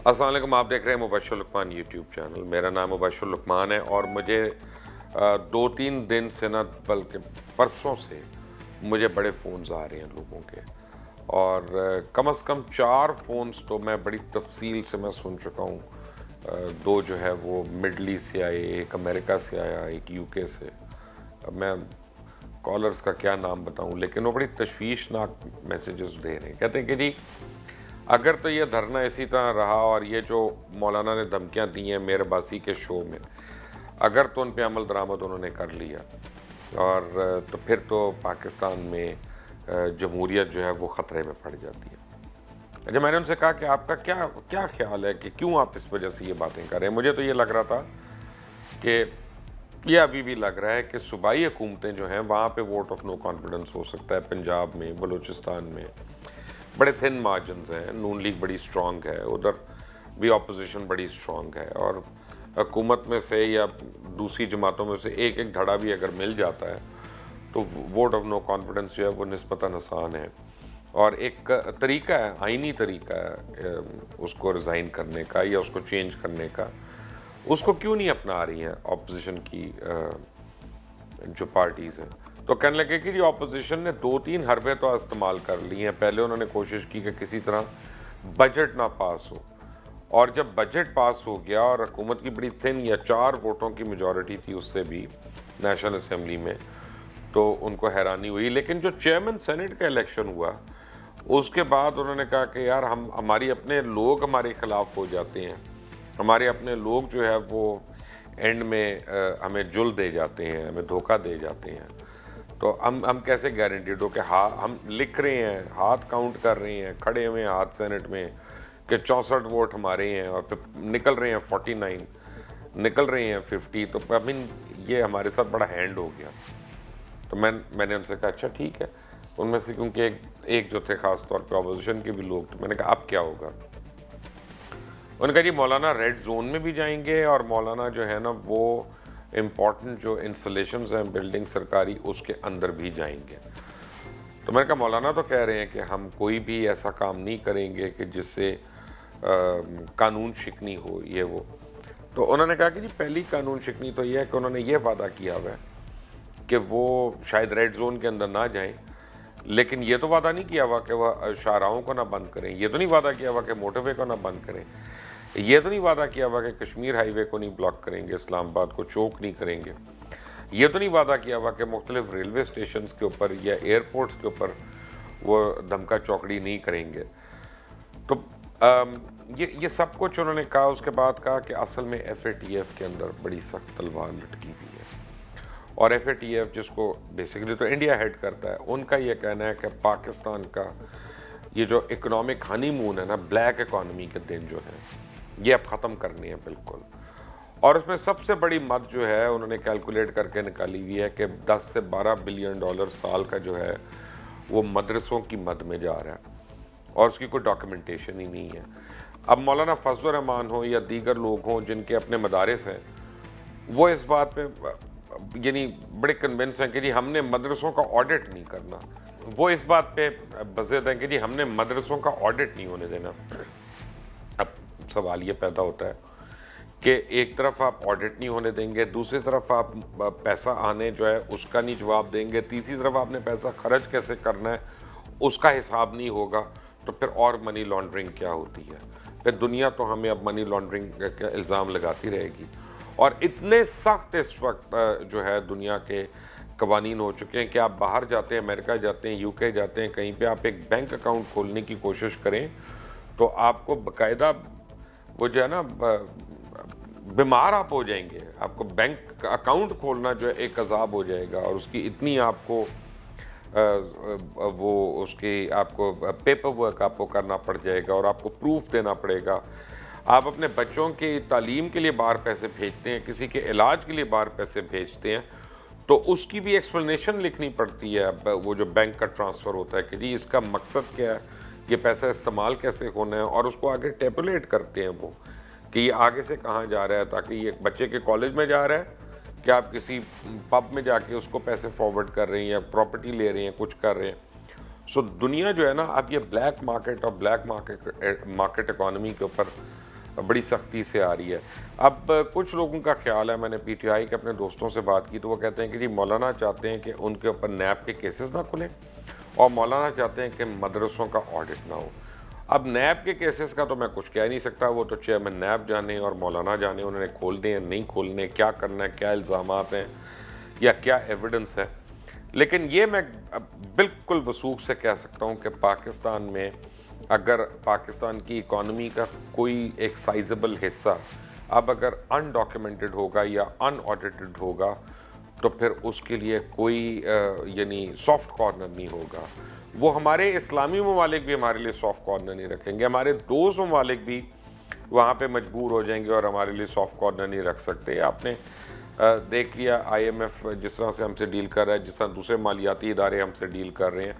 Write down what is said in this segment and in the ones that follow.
السلام علیکم، آپ دیکھ رہے ہیں مبشر لقمان یوٹیوب چینل۔ میرا نام مبشر لقمان ہے اور مجھے 2-3 دن سے نہ بلکہ پرسوں سے مجھے بڑے فونز آ رہے ہیں لوگوں کے، اور کم از کم 4 فونز تو میں بڑی تفصیل سے میں سن چکا ہوں۔ 2 جو ہے وہ مڈل ایسٹ سے آئے، ایک امریکہ سے آیا، ایک یو کے سے۔ اب میں کالرز کا کیا نام بتاؤں، لیکن وہ بڑی تشویشناک میسیجز دے رہے ہیں۔ کہتے ہیں کہ جی اگر تو یہ دھرنا اسی طرح رہا اور یہ جو مولانا نے دھمکیاں دی ہیں میر باسی کے شو میں، اگر تو ان پہ عمل درآمد انہوں نے کر لیا اور تو پھر تو پاکستان میں جمہوریت جو ہے وہ خطرے میں پڑ جاتی ہے۔ جب میں نے ان سے کہا کہ آپ کا کیا خیال ہے کہ کیوں آپ اس وجہ سے یہ باتیں کر رہے ہیں، مجھے تو یہ لگ رہا تھا کہ یہ ابھی بھی لگ رہا ہے کہ صوبائی حکومتیں جو ہیں وہاں پہ ووٹ آف نو کانفیڈنس ہو سکتا ہے۔ پنجاب میں، بلوچستان میں بڑے تھن مارجنز ہیں، نون لیگ بڑی سٹرونگ ہے، ادھر بھی اپوزیشن بڑی سٹرونگ ہے، اور حکومت میں سے یا دوسری جماعتوں میں سے ایک دھڑا بھی اگر مل جاتا ہے تو ووٹ آف نو کانفیڈنس جو ہے وہ نسبتاً آسان ہے، اور ایک طریقہ ہے، آئینی طریقہ ہے اس کو ریزائن کرنے کا یا اس کو چینج کرنے کا۔ اس کو کیوں نہیں اپنا رہی ہیں اپوزیشن کی جو پارٹیز ہیں؟ تو کہنے لگے کہ جی اپوزیشن نے 2-3 حربے تو استعمال کر لی ہیں۔ پہلے انہوں نے کوشش کی کہ کسی طرح بجٹ نہ پاس ہو، اور جب بجٹ پاس ہو گیا اور حکومت کی بڑی تھن یا 4 ووٹوں کی میجورٹی تھی اس سے بھی نیشنل اسمبلی میں، تو ان کو حیرانی ہوئی۔ لیکن جو چیئرمین سینٹ کا الیکشن ہوا اس کے بعد انہوں نے کہا کہ یار ہماری اپنے لوگ ہمارے خلاف ہو جاتے ہیں، ہمارے اپنے لوگ جو ہے وہ اینڈ میں ہمیں جل دے جاتے ہیں، ہمیں دھوکہ دے جاتے ہیں، تو ہم کیسے گارنٹیڈ ہو کہ ہم لکھ رہے ہیں، ہاتھ کاؤنٹ کر رہے ہیں، کھڑے ہوئے ہیں ہاتھ سینٹ میں کہ 64 ووٹ ہمارے ہیں، اور پھر نکل رہے ہیں 49، نکل رہے ہیں 50، تو یہ ہمارے ساتھ بڑا ہینڈ ہو گیا۔ تو میں نے ان سے کہا اچھا ٹھیک ہے، ان میں سے کیونکہ ایک جو تھے خاص طور پہ اپوزیشن کے بھی لوگ، تو میں نے کہا اب کیا ہوگا؟ انہوں نے کہا جی مولانا ریڈ زون میں بھی جائیں گے، اور مولانا جو ہے نا وہ امپورٹنٹ جو انسٹالیشنز ہیں بلڈنگ سرکاری اس کے اندر بھی جائیں گے۔ تو میں نے کہا مولانا تو کہہ رہے ہیں کہ ہم کوئی بھی ایسا کام نہیں کریں گے کہ جس سے قانون شکنی ہو، یہ وہ۔ تو انہوں نے کہا کہ جی پہلی قانون شکنی تو یہ ہے کہ انہوں نے یہ وعدہ کیا ہوا ہے کہ وہ شاید ریڈ زون کے اندر نہ جائیں، لیکن یہ تو وعدہ نہیں کیا ہوا کہ وہ شاہراہوں کو نہ بند کریں، یہ تو نہیں وعدہ کیا ہوا کہ موٹر وے کو نہ بند کریں، یہ تو نہیں وعدہ کیا ہوا کہ کشمیر ہائی وے کو نہیں بلاک کریں گے، اسلام آباد کو چوک نہیں کریں گے، یہ تو نہیں وعدہ کیا ہوا کہ مختلف ریلوے اسٹیشنز کے اوپر یا ایئرپورٹس کے اوپر وہ دھمکا چوکڑی نہیں کریں گے۔ تو یہ سب کچھ انہوں نے کہا۔ اس کے بعد کہا کہ اصل میں ایف اے ٹی ایف کے اندر بڑی سخت تلوار لٹکی ہوئی ہے، اور ایف اے ٹی ایف جس کو بیسیکلی تو انڈیا ہیڈ کرتا ہے، ان کا یہ کہنا ہے کہ پاکستان کا یہ جو اکنامک ہنی مون ہے نا، بلیک اکانومی کے دن جو ہیں یہ اب ختم کرنے ہیں بالکل، اور اس میں سب سے بڑی مد جو ہے انہوں نے کیلکولیٹ کر کے نکالی ہوئی ہے کہ 10 سے 12 بلین ڈالر سال کا جو ہے وہ مدرسوں کی مد میں جا رہا ہے، اور اس کی کوئی ڈاکیومنٹیشن ہی نہیں ہے۔ اب مولانا فضل الرحمان ہوں یا دیگر لوگ ہوں جن کے اپنے مدارس ہیں، وہ اس بات پہ یعنی بڑے کنونس ہیں کہ جی ہم نے مدرسوں کا آڈٹ نہیں کرنا، وہ اس بات پہ بضد ہیں کہ جی ہم نے مدرسوں کا آڈٹ نہیں ہونے دینا۔ اب سوال یہ پیدا ہوتا ہے کہ ایک طرف آپ آڈٹ نہیں ہونے دیں گے، دوسری طرف آپ پیسہ آنے جو ہے اس کا نہیں جواب دیں گے، تیسری طرف آپ نے پیسہ خرچ کیسے کرنا ہے اس کا حساب نہیں ہوگا، تو پھر اور منی لانڈرنگ کیا ہوتی ہے؟ پھر دنیا تو ہمیں اب منی لانڈرنگ کا الزام لگاتی رہے گی، اور اتنے سخت اس وقت جو ہے دنیا کے قوانین ہو چکے ہیں کہ آپ باہر جاتے ہیں، امریکہ جاتے ہیں، یو کے جاتے ہیں، کہیں پہ آپ ایک بینک اکاؤنٹ کھولنے کی کوشش کریں تو آپ کو باقاعدہ وہ جو ہے نا بیمار آپ ہو جائیں گے، آپ کو بینک اکاؤنٹ کھولنا جو ہے ایک عذاب ہو جائے گا، اور اس کی اتنی آپ کو وہ اس کی آپ کو پیپر ورک آپ کو کرنا پڑ جائے گا، اور آپ کو پروف دینا پڑے گا۔ آپ اپنے بچوں کی تعلیم کے لیے باہر پیسے بھیجتے ہیں، کسی کے علاج کے لیے باہر پیسے بھیجتے ہیں، تو اس کی بھی ایکسپلینیشن لکھنی پڑتی ہے، وہ جو بینک کا ٹرانسفر ہوتا ہے کہ جی اس کا مقصد کیا ہے، یہ پیسہ استعمال کیسے ہونا ہے، اور اس کو آگے ٹیبولیٹ کرتے ہیں وہ کہ یہ آگے سے کہاں جا رہا ہے، تاکہ یہ بچے کے کالج میں جا رہا ہے کہ آپ کسی پب میں جا کے اس کو پیسے فارورڈ کر رہے ہیں یا پراپرٹی لے رہے ہیں، کچھ کر رہے ہیں۔ سو دنیا جو ہے نا اب یہ بلیک مارکیٹ اور بلیک مارکیٹ اکانومی کے اوپر بڑی سختی سے آ رہی ہے. اب کچھ لوگوں کا خیال ہے, میں نے پی ٹی آئی کے اپنے دوستوں سے بات کی تو وہ کہتے ہیں کہ جی مولانا چاہتے ہیں کہ ان کے اوپر نیب کے کیسز نہ کھلیں, اور مولانا چاہتے ہیں کہ مدرسوں کا آڈٹ نہ ہو. اب نیب کے کیسز کا تو میں کچھ کہہ نہیں سکتا, وہ تو چیئرمین نیب جانے اور مولانا جانے, انہوں نے کھولنے ہیں نہیں کھولنے, کیا کرنا ہے, کیا الزامات ہیں یا کیا ایویڈنس ہے. لیکن یہ میں بالکل وثوق سے کہہ سکتا ہوں کہ پاکستان میں اگر پاکستان کی اکانومی کا کوئی ایک سائزبل حصہ اب اگر ان ڈاکیومنٹڈ ہوگا یا ان آڈیٹڈ ہوگا تو پھر اس کے لیے کوئی یعنی سافٹ کارنر نہیں ہوگا. وہ ہمارے اسلامی ممالک بھی ہمارے لیے سافٹ کارنر نہیں رکھیں گے, ہمارے دوست ممالک بھی وہاں پہ مجبور ہو جائیں گے اور ہمارے لیے سافٹ کارنر نہیں رکھ سکتے. آپ نے دیکھ لیا آئی ایم ایف جس طرح سے ہم سے ڈیل کر رہا ہے, جس طرح دوسرے مالیاتی ادارے ہم سے ڈیل کر رہے ہیں,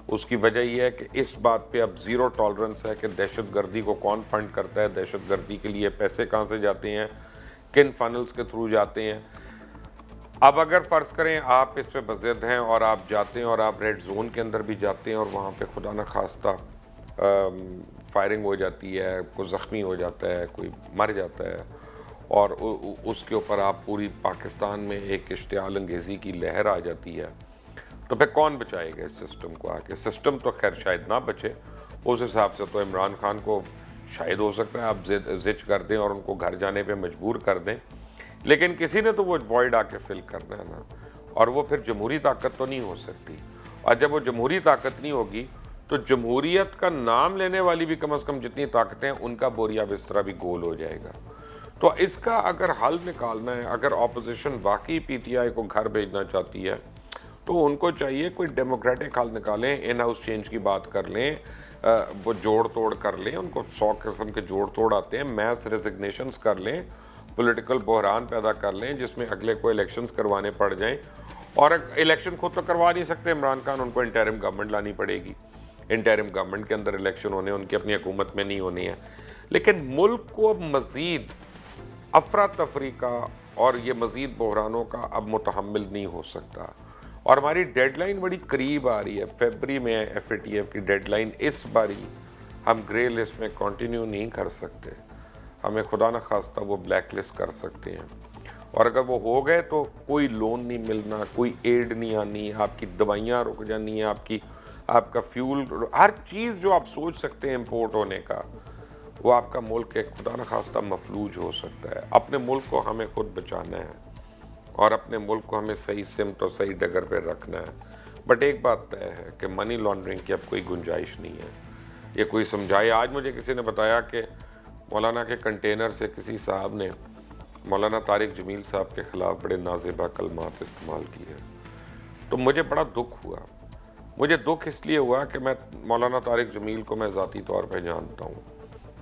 اس کی وجہ یہ ہے کہ اس بات پہ اب زیرو ٹالرنس ہے کہ دہشت گردی کو کون فنڈ کرتا ہے, دہشت گردی کے لیے پیسے کہاں سے جاتے ہیں, کن فنلز کے تھرو جاتے ہیں. اب اگر فرض کریں آپ اس پہ بضد ہیں اور آپ جاتے ہیں اور آپ ریڈ زون کے اندر بھی جاتے ہیں اور وہاں پہ خدا نخواستہ فائرنگ ہو جاتی ہے, کوئی زخمی ہو جاتا ہے, کوئی مر جاتا ہے, اور اس کے اوپر آپ پوری پاکستان میں ایک اشتعال انگیزی کی لہر آ جاتی ہے, تو پھر کون بچائے گا اس سسٹم کو آ کے؟ سسٹم تو خیر شاید نہ بچے. اس حساب سے تو عمران خان کو شاید ہو سکتا ہے آپ زچ کر دیں اور ان کو گھر جانے پہ مجبور کر دیں, لیکن کسی نے تو وہ وائڈ آ کے فل کرنا ہے نا, اور وہ پھر جمہوری طاقت تو نہیں ہو سکتی. اور جب وہ جمہوری طاقت نہیں ہوگی تو جمہوریت کا نام لینے والی بھی کم از کم جتنی طاقتیں ہیں ان کا بوریا بسترا بھی گول ہو جائے گا. تو اس کا اگر حل نکالنا ہے, اگر اپوزیشن واقعی پی ٹی آئی کو گھر بھیجنا چاہتی ہے تو ان کو چاہیے کوئی ڈیموکریٹک حل نکالیں, ان ہاؤس چینج کی بات کر لیں, وہ جوڑ توڑ کر لیں, ان کو 100 قسم کے جوڑ توڑ آتے ہیں, میس ریزگنیشنز کر لیں, پولیٹیکل بحران پیدا کر لیں جس میں اگلے کو الیکشنز کروانے پڑ جائیں. اور الیکشن خود تو کروا نہیں سکتے عمران خان, ان کو انٹرم گورنمنٹ لانی پڑے گی, انٹرم گورنمنٹ کے اندر الیکشن ہونے, ان کی اپنی حکومت میں نہیں ہونی ہے. لیکن ملک کو اب مزید افراتفری کا اور یہ مزید بحرانوں کا اب متحمل نہیں ہو سکتا. اور ہماری ڈیڈ لائن بڑی قریب آ رہی ہے, فیبری میں ایف اے ٹی ایف کی ڈیڈ لائن. اس باری ہم گرے لسٹ میں کنٹینیو نہیں کر سکتے, ہمیں خدا نخواستہ وہ بلیک لسٹ کر سکتے ہیں, اور اگر وہ ہو گئے تو کوئی لون نہیں ملنا, کوئی ایڈ نہیں آنی, آپ کی دوائیاں رک جانی ہیں, آپ کا فیول, ہر چیز جو آپ سوچ سکتے ہیں امپورٹ ہونے کا, وہ آپ کا ملک ایک خدا نخواستہ مفلوج ہو سکتا ہے. اپنے ملک کو ہمیں خود بچانا ہے اور اپنے ملک کو ہمیں صحیح سمت اور صحیح ڈگر پہ رکھنا ہے. بٹ ایک بات طے ہے کہ منی لانڈرنگ کی اب کوئی گنجائش نہیں ہے, یہ کوئی سمجھائے. آج مجھے کسی نے بتایا کہ مولانا کے کنٹینر سے کسی صاحب نے مولانا طارق جمیل صاحب کے خلاف بڑے نازیبا کلمات استعمال کیے, تو مجھے بڑا دکھ ہوا. مجھے دکھ اس لیے ہوا کہ میں مولانا طارق جمیل کو میں ذاتی طور پہ جانتا ہوں,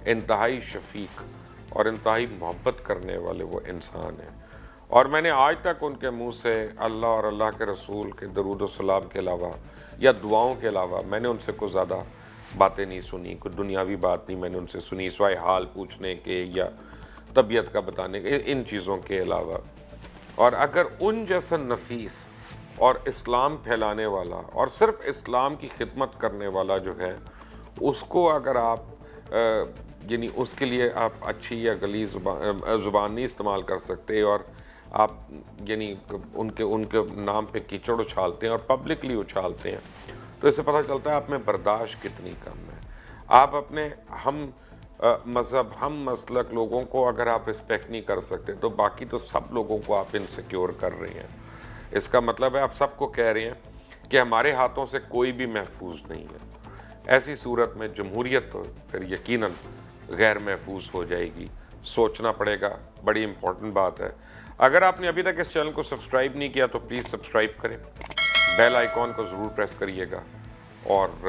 انتہائی شفیق اور انتہائی محبت کرنے والے وہ انسان ہیں, اور میں نے آج تک ان کے منہ سے اللہ اور اللہ کے رسول کے درود و سلام کے علاوہ یا دعاؤں کے علاوہ میں نے ان سے کوئی زیادہ باتیں نہیں سنی, کوئی دنیاوی بات نہیں میں نے ان سے سنی سوائے حال پوچھنے کے یا طبیعت کا بتانے کے, ان چیزوں کے علاوہ. اور اگر ان جیسا نفیس اور اسلام پھیلانے والا اور صرف اسلام کی خدمت کرنے والا جو ہے, اس کو اگر آپ یعنی اس کے لیے آپ اچھی یا غلیظ زبان نہیں استعمال کر سکتے, اور آپ یعنی ان کے نام پہ کیچڑ اچھالتے ہیں اور پبلکلی اچھالتے ہیں, تو اس سے پتہ چلتا ہے آپ میں برداشت کتنی کم ہے. آپ اپنے ہم مذہب ہم مسلک لوگوں کو اگر آپ رسپیکٹ نہیں کر سکتے تو باقی تو سب لوگوں کو آپ انسیکیور کر رہے ہیں. اس کا مطلب ہے آپ سب کو کہہ رہے ہیں کہ ہمارے ہاتھوں سے کوئی بھی محفوظ نہیں ہے. ایسی صورت میں جمہوریت تو پھر یقیناً غیر محفوظ ہو جائے گی. سوچنا پڑے گا, بڑی امپورٹنٹ بات ہے. اگر آپ نے ابھی تک اس چینل کو سبسکرائب نہیں کیا تو پلیز سبسکرائب کریں, بیل آئیکن کو ضرور پریس کریے گا, اور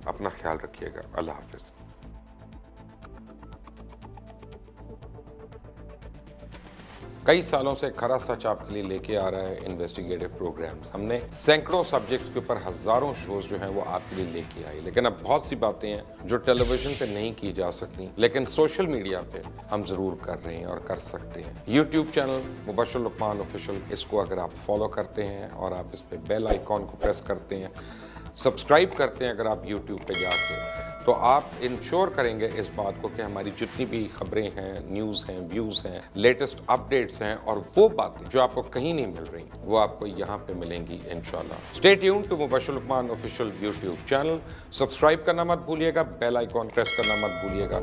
اپنا خیال رکھیے گا. اللہ حافظ. کئی سالوں سے کھرا سچ آپ کے لیے لے کے آ رہا ہے انویسٹیگیٹو پروگرامز. ہم نے سینکڑوں سبجیکٹس کے اوپر ہزاروں شوز جو ہیں وہ آپ کے لیے لے کے آئی, لیکن اب بہت سی باتیں ہیں جو ٹیلی ویژن پہ نہیں کی جا سکتی لیکن سوشل میڈیا پہ ہم ضرور کر رہے ہیں اور کر سکتے ہیں. یوٹیوب چینل مبشر لقمان آفیشیل, اس کو اگر آپ فالو کرتے ہیں اور آپ اس پہ بیل آئیکن کو پریس کرتے ہیں, سبسکرائب کرتے ہیں اگر آپ یوٹیوب پہ جا کے, تو آپ انشور کریں گے اس بات کو کہ ہماری جتنی بھی خبریں ہیں، نیوز ہیں، ویوز ہیں، لیٹسٹ اپڈیٹس ہیں، اور وہ باتیں جو آپ کو کہیں نہیں مل رہی وہ آپ کو یہاں پہ ملیں گی انشاءاللہ۔ Stay tune to Mubashir Luqman official YouTube channel, subscribe کرنا مت بھولیے گا، بیل آئیکن پریس کرنا مت بھولیے گا۔